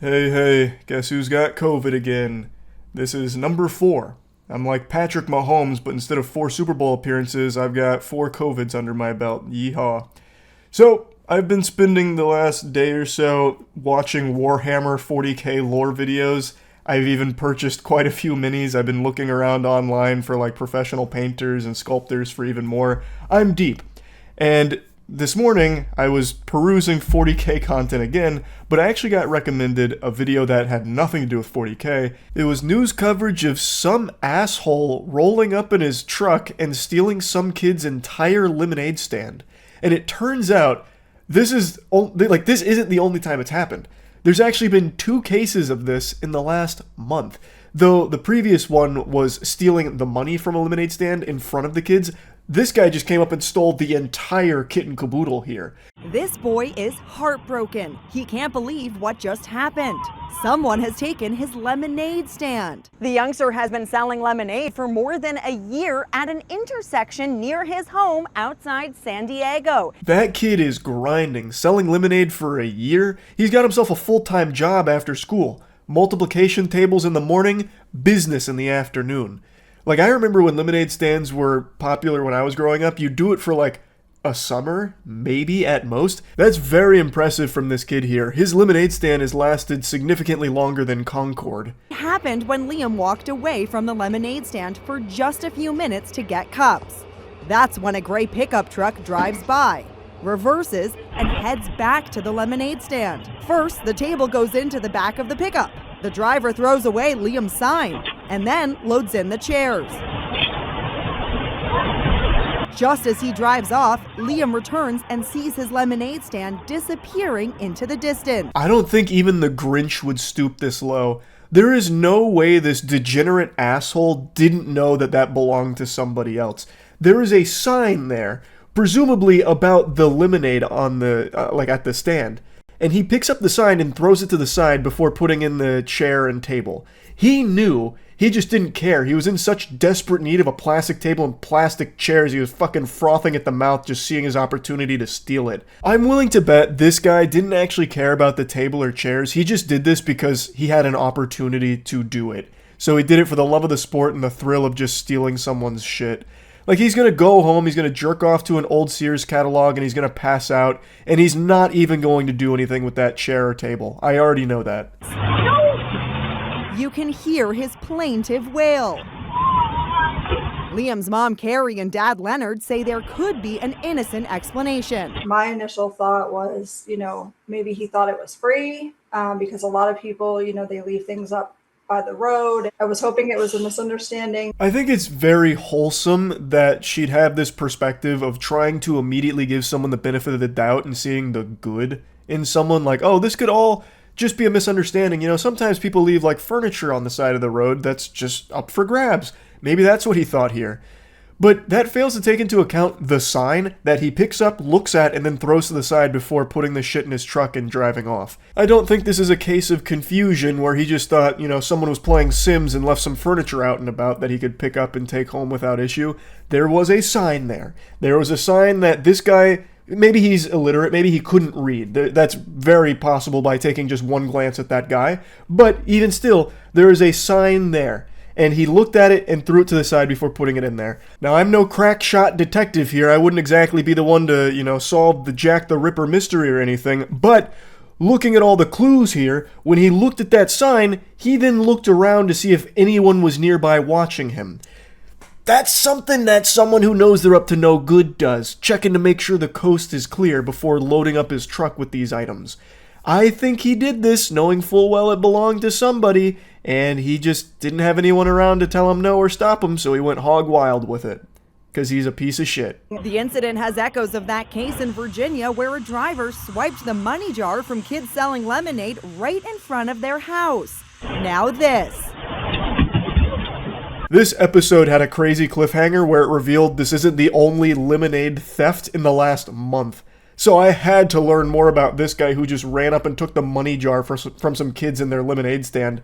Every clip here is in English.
Hey, guess who's got COVID again? This is number 4. I'm like Patrick Mahomes, but instead of 4 Super Bowl appearances, I've got 4 COVIDs under my belt. Yeehaw. So, I've been spending the last day or so watching Warhammer 40k lore videos. I've even purchased quite a few minis. I've been looking around online for like professional painters and sculptors for even more. I'm deep. And this morning, I was perusing 40k content again, but I actually got recommended a video that had nothing to do with 40k. It was news coverage of some asshole rolling up in his truck and stealing some kid's entire lemonade stand. And it turns out, this isn't the only time it's happened. There's actually been 2 cases of this in the last month. Though the previous one was stealing the money from a lemonade stand in front of the kids, this guy just came up and stole the entire kit and caboodle here. This boy is heartbroken. He can't believe what just happened. Someone has taken his lemonade stand. The youngster has been selling lemonade for more than a year at an intersection near his home outside San Diego. That kid is grinding, selling lemonade for a year. He's got himself a full-time job after school. Multiplication tables in the morning, business in the afternoon. Like, I remember when lemonade stands were popular when I was growing up, you'd do it for like a summer, maybe at most. That's very impressive from this kid here. His lemonade stand has lasted significantly longer than Concord. It happened when Liam walked away from the lemonade stand for just a few minutes to get cups. That's when a gray pickup truck drives by, reverses, and heads back to the lemonade stand. First, the table goes into the back of the pickup. The driver throws away Liam's sign and then loads in the chairs. Just as he drives off, Liam returns and sees his lemonade stand disappearing into the distance. I don't think even the Grinch would stoop this low. There is no way this degenerate asshole didn't know that that belonged to somebody else. There is a sign there, presumably about the lemonade on the, at the stand. And he picks up the sign and throws it to the side before putting in the chair and table. He knew, he just didn't care. He was in such desperate need of a plastic table and plastic chairs, he was fucking frothing at the mouth just seeing his opportunity to steal it. I'm willing to bet this guy didn't actually care about the table or chairs. He just did this because he had an opportunity to do it. So he did it for the love of the sport and the thrill of just stealing someone's shit. Like, he's gonna go home, he's gonna jerk off to an old Sears catalog, and he's gonna pass out, and he's not even going to do anything with that chair or table. I already know that. You can hear his plaintive wail. Liam's mom, Carrie, and dad, Leonard, say there could be an innocent explanation. My initial thought was, maybe he thought it was free because a lot of people, they leave things up by the road. I was hoping it was a misunderstanding. I think it's very wholesome that she'd have this perspective of trying to immediately give someone the benefit of the doubt and seeing the good in someone, like, oh, this could all just be a misunderstanding. Sometimes people leave like furniture on the side of the road that's just up for grabs. Maybe that's what he thought here. But that fails to take into account the sign that he picks up, looks at, and then throws to the side before putting the shit in his truck and driving off. I don't think this is a case of confusion where he just thought, someone was playing Sims and left some furniture out and about that he could pick up and take home without issue. There was a sign there. There was a sign that this guy, maybe he's illiterate, maybe he couldn't read. That's very possible by taking just one glance at that guy. But even still, there is a sign there. And he looked at it and threw it to the side before putting it in there. Now, I'm no crack shot detective here. I wouldn't exactly be the one to, solve the Jack the Ripper mystery or anything. But looking at all the clues here, when he looked at that sign, he then looked around to see if anyone was nearby watching him. That's something that someone who knows they're up to no good does, checking to make sure the coast is clear before loading up his truck with these items. I think he did this knowing full well it belonged to somebody, and he just didn't have anyone around to tell him no or stop him, so he went hog wild with it. Because he's a piece of shit. The incident has echoes of that case in Virginia where a driver swiped the money jar from kids selling lemonade right in front of their house. Now this. This episode had a crazy cliffhanger where it revealed this isn't the only lemonade theft in the last month. So I had to learn more about this guy who just ran up and took the money jar from some kids in their lemonade stand.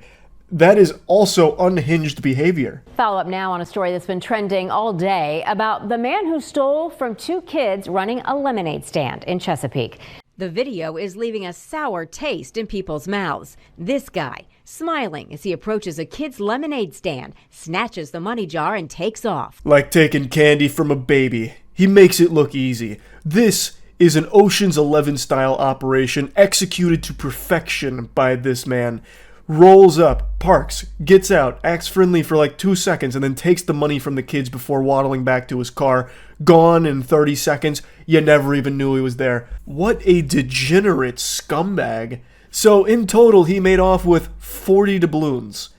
That is also unhinged behavior. Follow up now on a story that's been trending all day about the man who stole from 2 kids running a lemonade stand in Chesapeake. The video is leaving a sour taste in people's mouths. This guy, smiling as he approaches a kid's lemonade stand, snatches the money jar and takes off. Like taking candy from a baby. He makes it look easy. This is an Ocean's 11 style operation executed to perfection by this man. Rolls up, parks, gets out, acts friendly for like 2 seconds, and then takes the money from the kids before waddling back to his car. Gone in 30 seconds. You never even knew he was there. What a degenerate scumbag. So in total, he made off with 40 doubloons.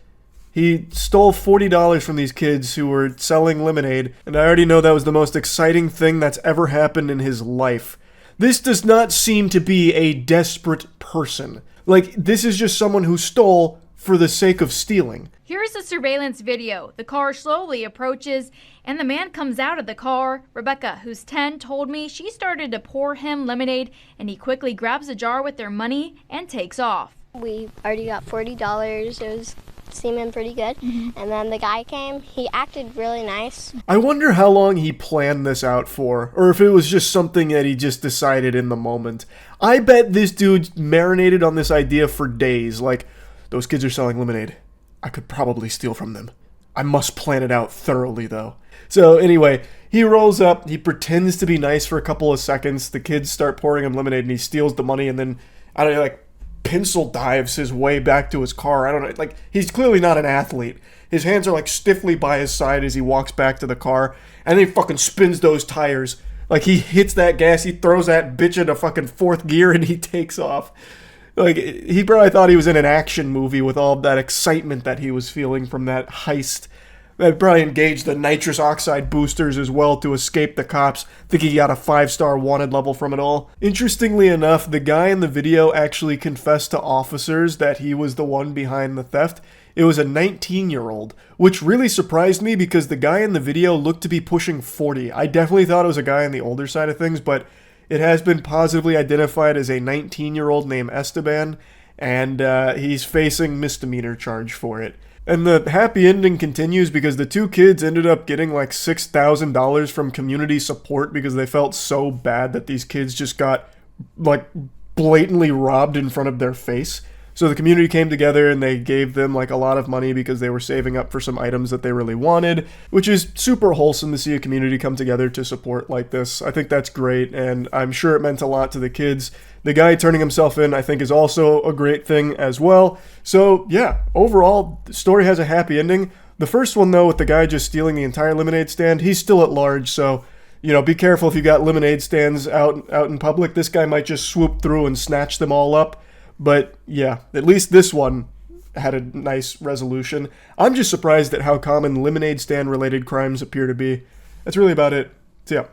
He stole $40 from these kids who were selling lemonade, and I already know that was the most exciting thing that's ever happened in his life. This does not seem to be a desperate person. Like, this is just someone who stole for the sake of stealing. Here's the surveillance video. The car slowly approaches, and the man comes out of the car. Rebecca, who's 10, told me she started to pour him lemonade, and he quickly grabs a jar with their money and takes off. We already got $40. It was seeming pretty good. And then the guy came. He acted really nice. I wonder how long he planned this out for, or if it was just something that he just decided in the moment. I bet this dude marinated on this idea for days, like, those kids are selling lemonade. I could probably steal from them. I must plan it out thoroughly, though. So anyway, he rolls up, he pretends to be nice for a couple of seconds, the kids start pouring him lemonade, and he steals the money, and then, I don't know, like, pencil dives his way back to his car. I don't know, like, he's clearly not an athlete. His hands are like stiffly by his side as he walks back to the car, and then he fucking spins those tires. Like, he hits that gas, he throws that bitch into fucking fourth gear, and he takes off. Like, he probably thought he was in an action movie with all of that excitement that he was feeling from that heist. That probably engaged the nitrous oxide boosters as well to escape the cops. I think he got a 5-star wanted level from it all. Interestingly enough, the guy in the video actually confessed to officers that he was the one behind the theft. It was a 19-year-old, which really surprised me because the guy in the video looked to be pushing 40. I definitely thought it was a guy on the older side of things, but it has been positively identified as a 19-year-old named Esteban, and he's facing misdemeanor charge for it. And the happy ending continues because the two kids ended up getting like $6,000 from community support because they felt so bad that these kids just got like blatantly robbed in front of their face. So the community came together and they gave them like a lot of money because they were saving up for some items that they really wanted, which is super wholesome to see a community come together to support like this. I think that's great, and I'm sure it meant a lot to the kids. The guy turning himself in, I think, is also a great thing as well. So yeah, overall, the story has a happy ending. The first one, though, with the guy just stealing the entire lemonade stand, he's still at large, so you know, be careful if you got lemonade stands out in public. This guy might just swoop through and snatch them all up. But yeah, at least this one had a nice resolution. I'm just surprised at how common lemonade stand related crimes appear to be. That's really about it. So yeah.